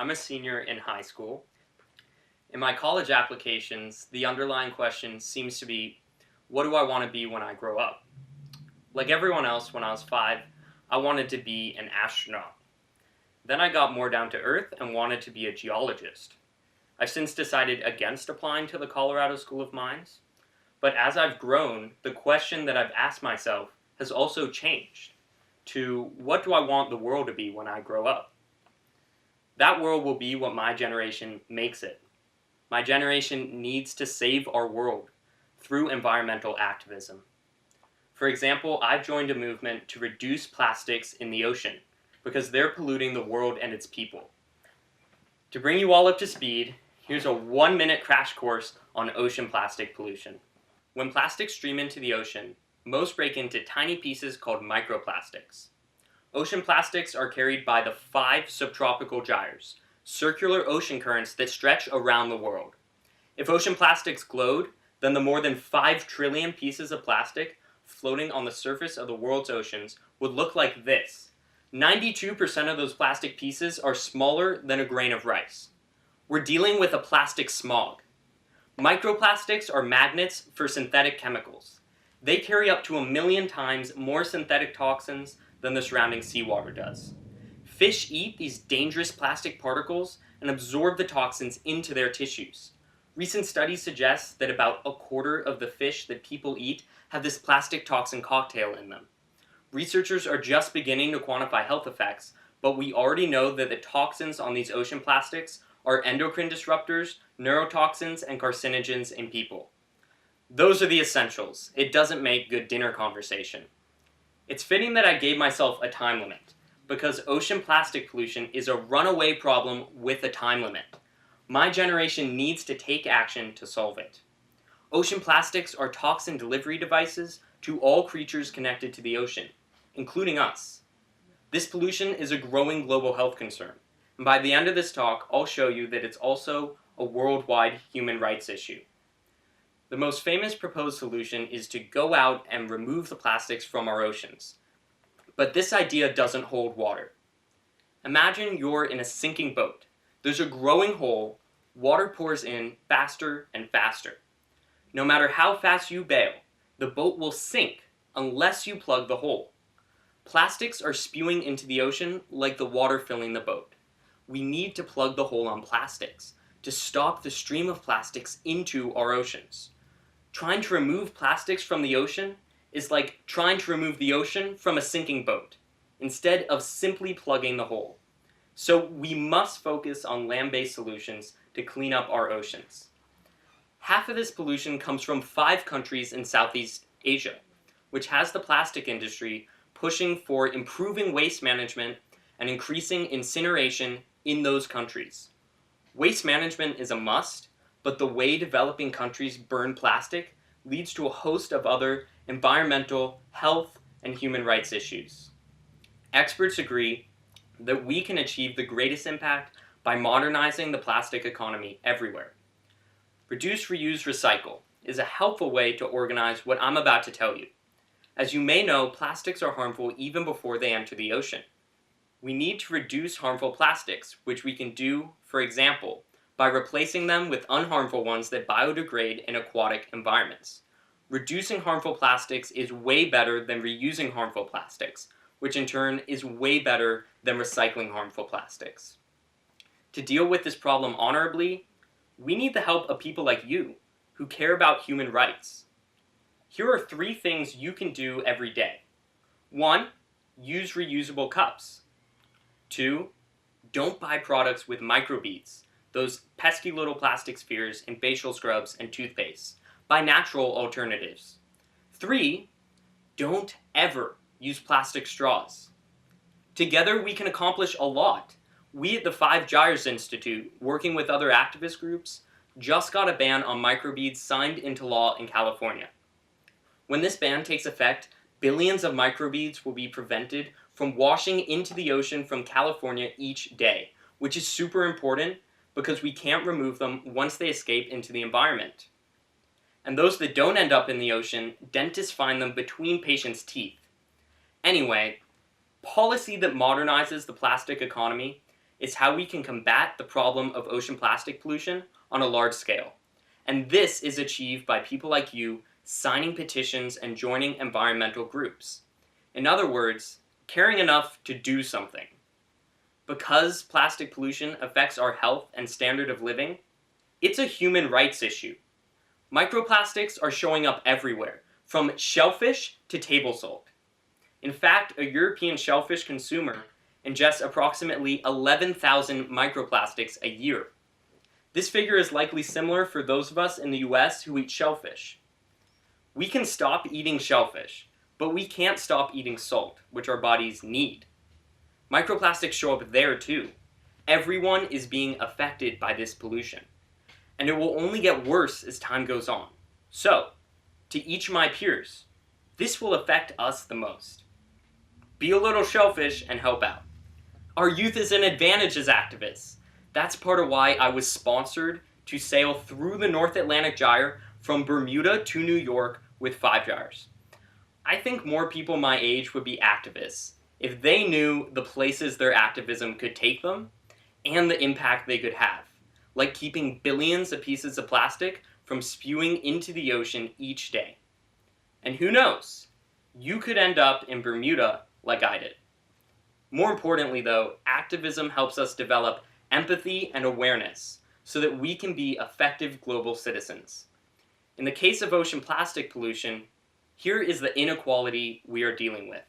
I'm a senior in high school. In my college applications, the underlying question seems to be, what do I want to be when I grow up? Like everyone else, when I was 5, I wanted to be an astronaut. Then I got more down to earth and wanted to be a geologist. I've since decided against applying to the Colorado School of Mines, but as I've grown, the question that I've asked myself has also changed to what do I want the world to be when I grow up? That world will be what my generation makes it. My generation needs to save our world through environmental activism. For example, I've joined a movement to reduce plastics in the ocean because they're polluting the world and its people. To bring you all up to speed, here's a 1-minute crash course on ocean plastic pollution. When plastics stream into the ocean, most break into tiny pieces called microplastics. Ocean plastics are carried by the 5 subtropical gyres, circular ocean currents that stretch around the world. If ocean plastics glowed, then the more than 5 trillion pieces of plastic floating on the surface of the world's oceans would look like this. 92% of those plastic pieces are smaller than a grain of rice. We're dealing with a plastic smog. Microplastics are magnets for synthetic chemicals. They carry up to 1 million times more synthetic toxins than the surrounding seawater does. Fish eat these dangerous plastic particles and absorb the toxins into their tissues. Recent studies suggest that about a quarter of the fish that people eat have this plastic toxin cocktail in them. Researchers are just beginning to quantify health effects, but we already know that the toxins on these ocean plastics are endocrine disruptors, neurotoxins, and carcinogens in people. Those are the essentials. It doesn't make good dinner conversation. It's fitting that I gave myself a time limit, because ocean plastic pollution is a runaway problem with a time limit. My generation needs to take action to solve it. Ocean plastics are toxin delivery devices to all creatures connected to the ocean, including us. This pollution is a growing global health concern, and by the end of this talk, I'll show you that it's also a worldwide human rights issue. The most famous proposed solution is to go out and remove the plastics from our oceans. But this idea doesn't hold water. Imagine you're in a sinking boat. There's a growing hole, water pours in faster and faster. No matter how fast you bail, the boat will sink unless you plug the hole. Plastics are spewing into the ocean like the water filling the boat. We need to plug the hole on plastics to stop the stream of plastics into our oceans. Trying to remove plastics from the ocean is like trying to remove the ocean from a sinking boat, instead of simply plugging the hole. So we must focus on land-based solutions to clean up our oceans. Half of this pollution comes from 5 countries in Southeast Asia, which has the plastic industry pushing for improving waste management and increasing incineration in those countries. Waste management is a must, but the way developing countries burn plastic leads to a host of other environmental, health, and human rights issues. Experts agree that we can achieve the greatest impact by modernizing the plastic economy everywhere. Reduce, reuse, recycle is a helpful way to organize what I'm about to tell you. As you may know, plastics are harmful even before they enter the ocean. We need to reduce harmful plastics, which we can do, for example, by replacing them with unharmful ones that biodegrade in aquatic environments. Reducing harmful plastics is way better than reusing harmful plastics, which in turn is way better than recycling harmful plastics. To deal with this problem honorably, we need the help of people like you, who care about human rights. Here are 3 things you can do every day. 1. Use reusable cups. 2. Don't buy products with microbeads, those pesky little plastic spheres in facial scrubs and toothpaste. Buy natural alternatives. 3. Don't ever use plastic straws. Together we can accomplish a lot. We at the Gyres Institute, working with other activist groups, just got a ban on microbeads signed into law in California. When this ban takes effect, billions of microbeads will be prevented from washing into the ocean from California each day, which is super important because we can't remove them once they escape into the environment. And those that don't end up in the ocean, dentists find them between patients' teeth. Anyway, policy that modernizes the plastic economy is how we can combat the problem of ocean plastic pollution on a large scale. And this is achieved by people like you signing petitions and joining environmental groups. In other words, caring enough to do something. Because plastic pollution affects our health and standard of living, it's a human rights issue. Microplastics are showing up everywhere, from shellfish to table salt. In fact, a European shellfish consumer ingests approximately 11,000 microplastics a year. This figure is likely similar for those of us in the US who eat shellfish. We can stop eating shellfish, but we can't stop eating salt, which our bodies need. Microplastics show up there too. Everyone is being affected by this pollution, and it will only get worse as time goes on. So, to each of my peers, this will affect us the most. Be a little shellfish and help out. Our youth is an advantage as activists. That's part of why I was sponsored to sail through the North Atlantic Gyre from Bermuda to New York with 5 gyres. I think more people my age would be activists if they knew the places their activism could take them and the impact they could have, like keeping billions of pieces of plastic from spewing into the ocean each day. And who knows, you could end up in Bermuda like I did. More importantly though, activism helps us develop empathy and awareness so that we can be effective global citizens. In the case of ocean plastic pollution, here is the inequality we are dealing with.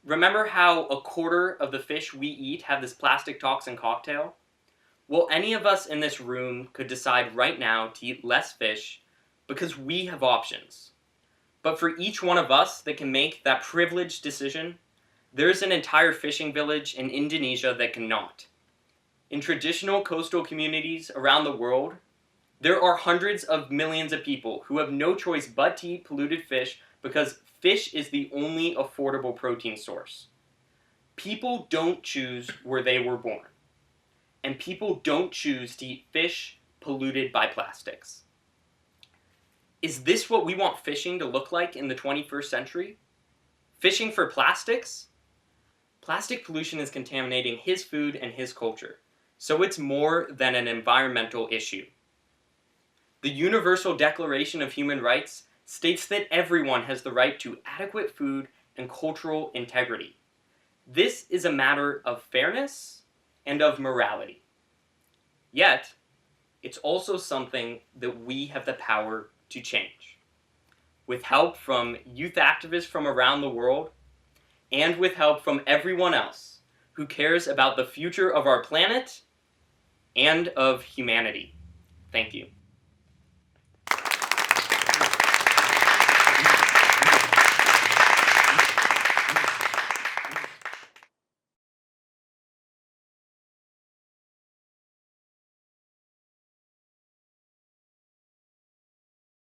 Remember how a quarter of the fish we eat have this plastic toxin cocktail? Well, any of us in this room could decide right now to eat less fish because we have options. But for each one of us that can make that privileged decision, there's an entire fishing village in Indonesia that cannot. In traditional coastal communities around the world, there are hundreds of millions of people who have no choice but to eat polluted fish because fish is the only affordable protein source. People don't choose where they were born. And people don't choose to eat fish polluted by plastics. Is this what we want fishing to look like in the 21st century? Fishing for plastics? Plastic pollution is contaminating his food and his culture, so it's more than an environmental issue. The Universal Declaration of Human Rights states that everyone has the right to adequate food and cultural integrity. This is a matter of fairness and of morality. Yet, it's also something that we have the power to change. With help from youth activists from around the world, and with help from everyone else who cares about the future of our planet and of humanity. Thank you.